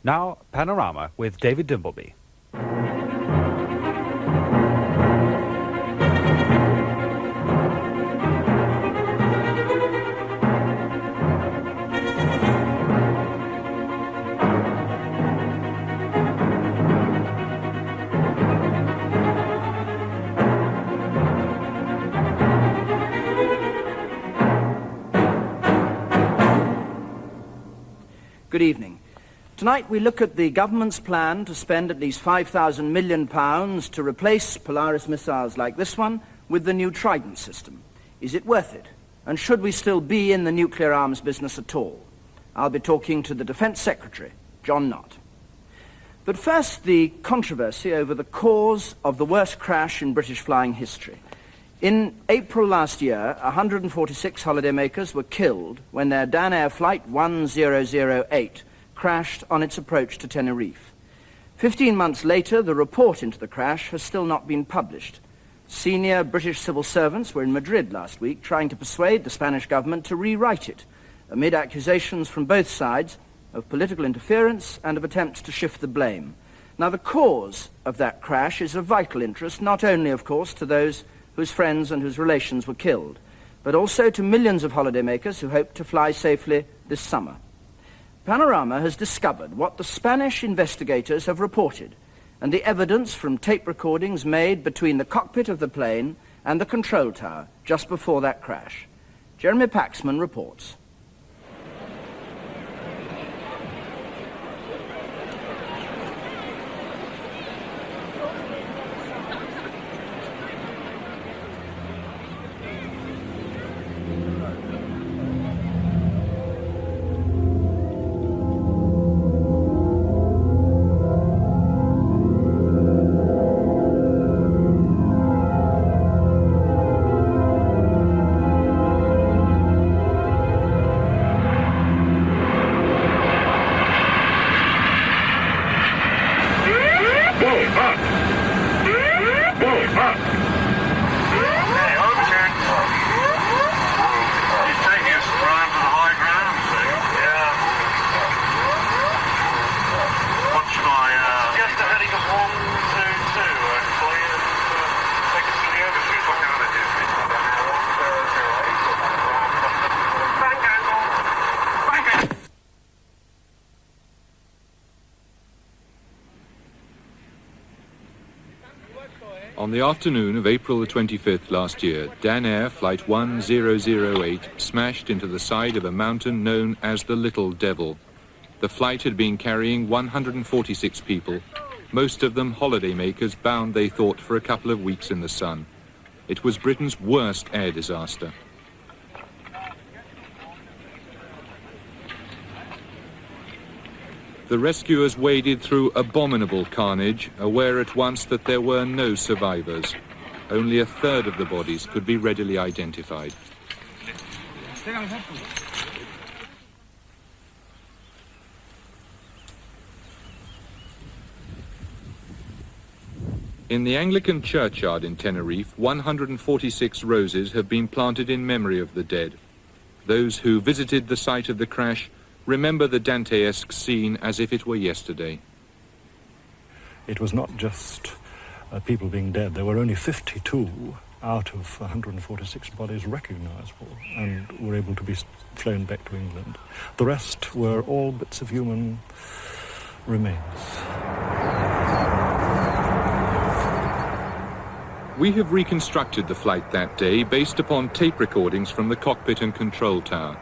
Now, Panorama with David Dimbleby. Good evening. Tonight we look at the government's plan to spend at least £5,000 million to replace Polaris missiles like this one with the new Trident system. Is it worth it? And should we still be in the nuclear arms business at all? I'll be talking to the Defence Secretary, John Nott. But first, the controversy over the cause of the worst crash in British flying history. In April last year, 146 holidaymakers were killed when their Dan Air Flight 1008 crashed on its approach to Tenerife. 15 months later, the report into the crash has still not been published. Senior British civil servants were in Madrid last week trying to persuade the Spanish government to rewrite it, amid accusations from both sides of political interference and of attempts to shift the blame. Now, the cause of that crash is of vital interest, not only, of course, to those whose friends and whose relations were killed, but also to millions of holidaymakers who hope to fly safely this summer. Panorama has discovered what the Spanish investigators have reported, and the evidence from tape recordings made between the cockpit of the plane and the control tower just before that crash. Jeremy Paxman reports. On the afternoon of April the 25th last year, Dan Air Flight 1008 smashed into the side of a mountain known as the Little Devil. The flight had been carrying 146 people, most of them holidaymakers bound, they thought, for a couple of weeks in the sun. It was Britain's worst air disaster. The rescuers waded through abominable carnage, aware at once that there were no survivors. Only a third of the bodies could be readily identified. In the Anglican churchyard in Tenerife, 146 roses have been planted in memory of the dead. Those who visited the site of the crash remember the Dantesque scene as if it were yesterday. It was not just people being dead. There were only 52 out of 146 bodies recognizable and were able to be flown back to England. The rest were all bits of human remains. We have reconstructed the flight that day based upon tape recordings from the cockpit and control tower.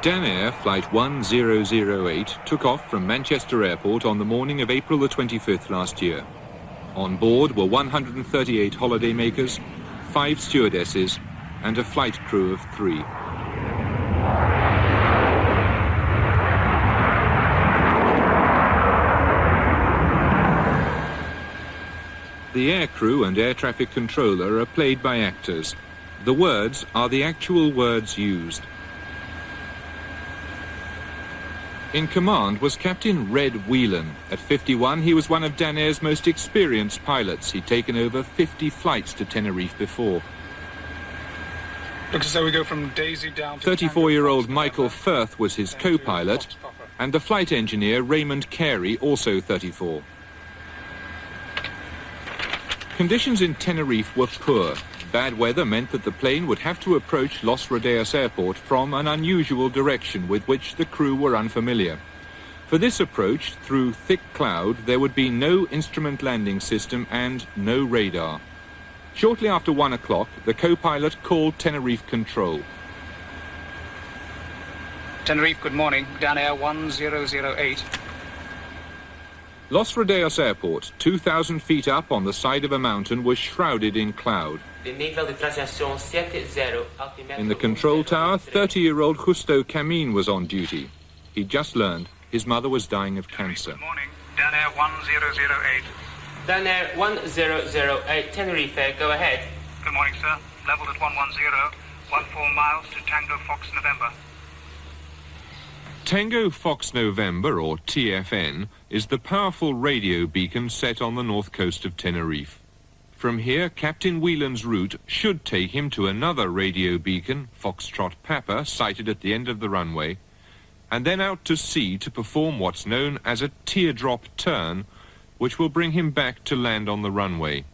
Dan Air Flight 1008 took off from Manchester Airport on the morning of April the 25th last year. On board were 138 holidaymakers, 5 stewardesses, and a flight crew of 3. The aircrew and air traffic controller are played by actors. The words are the actual words used. In command was Captain Red Whelan. At 51, he was one of Dan Air's most experienced pilots. He'd taken over 50 flights to Tenerife before. Looks as though we go from Daisy down to 34-year-old Michael Firth was his co-pilot, and the flight engineer Raymond Carey, also 34. Conditions in Tenerife were poor. Bad weather meant that the plane would have to approach Los Rodeos Airport from an unusual direction with which the crew were unfamiliar. For this approach, through thick cloud, there would be no instrument landing system and no radar. Shortly after 1 o'clock, the co-pilot called Tenerife Control. Tenerife, good morning. Dan Air 1008. Los Rodeos Airport, 2,000 feet up on the side of a mountain, was shrouded in cloud. In the control tower, 30-year-old Justo Camin was on duty. He'd just learned his mother was dying of cancer. Good morning. Dan Air 1008. Dan Air 1008, Tenerife, go ahead. Good morning, sir. Leveled at 110, 14 miles to Tango Fox November. Tango Fox November, or TFN, is the powerful radio beacon set on the north coast of Tenerife. From here, Captain Whelan's route should take him to another radio beacon, Foxtrot Papa, sighted at the end of the runway, and then out to sea to perform what's known as a teardrop turn, which will bring him back to land on the runway.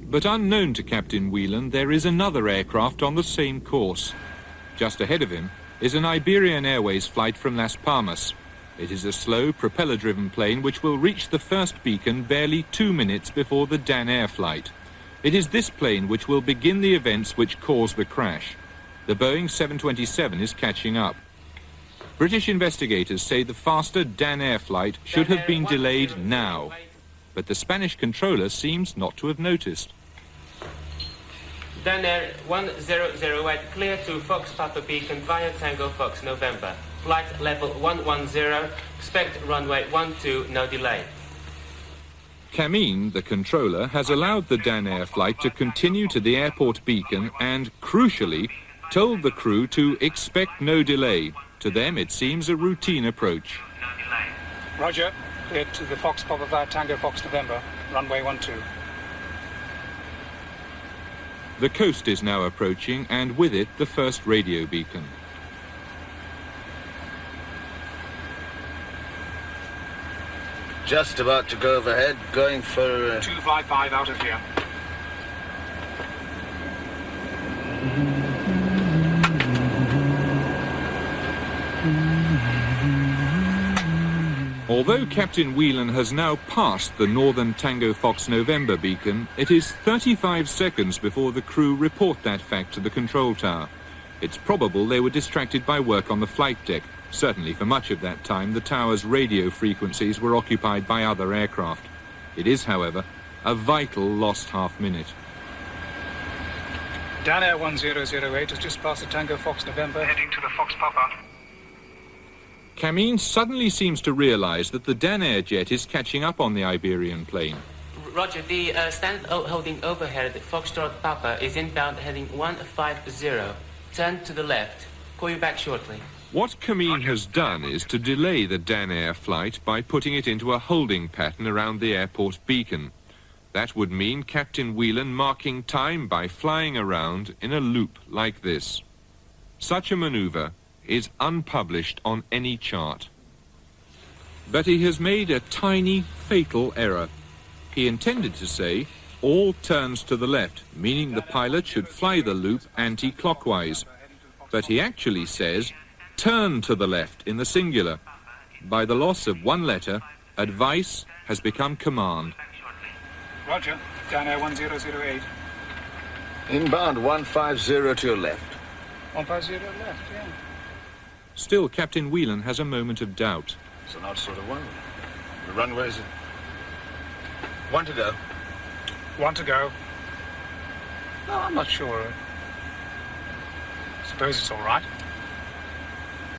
But unknown to Captain Whelan, there is another aircraft on the same course. Just ahead of him is an Iberian Airways flight from Las Palmas. It is a slow, propeller-driven plane which will reach the first beacon barely 2 minutes before the Dan Air flight. It is this plane which will begin the events which caused the crash. The Boeing 727 is catching up. British investigators say the faster Dan Air flight should have been delayed now, but the Spanish controller seems not to have noticed. Dan Air 1008, clear to Fox Papa Beacon via Tango Fox November. Flight level 110, expect runway 12, no delay. Camin, the controller, has allowed the Dan Air flight to continue to the airport beacon and, crucially, told the crew to expect no delay. To them, it seems a routine approach. Roger. Clear to the Fox Papa via Tango Fox November. Runway 12. The coast is now approaching, and with it, the first radio beacon. Just about to go overhead, going for... 255 out of here. Although Captain Whelan has now passed the northern Tango Fox November beacon, it is 35 seconds before the crew report that fact to the control tower. It's probable they were distracted by work on the flight deck. Certainly for much of that time, the tower's radio frequencies were occupied by other aircraft. It is, however, a vital lost half minute. Dan Air 1008 has just passed the Tango Fox November, heading to the Fox Papa. Camin suddenly seems to realize that the Dan Air jet is catching up on the Iberian plane. Roger, the stand holding overhead Foxtrot Papa is inbound heading 150. Turn to the left. Call you back shortly. What Camin has done is to delay the Dan Air flight by putting it into a holding pattern around the airport beacon. That would mean Captain Whelan marking time by flying around in a loop like this. Such a maneuver is unpublished on any chart. But he has made a tiny, fatal error. He intended to say, all turns to the left, meaning the pilot should fly the loop anti-clockwise. But he actually says, turn to the left in the singular. By the loss of one letter, advice has become command. Roger. Dan Air 1008. Inbound 150 to your left. 150 left, yeah. Still, Captain Whelan has a moment of doubt. It's an odd sort of one. The runway's... One to go. One to go. No, I'm not sure. Suppose it's all right.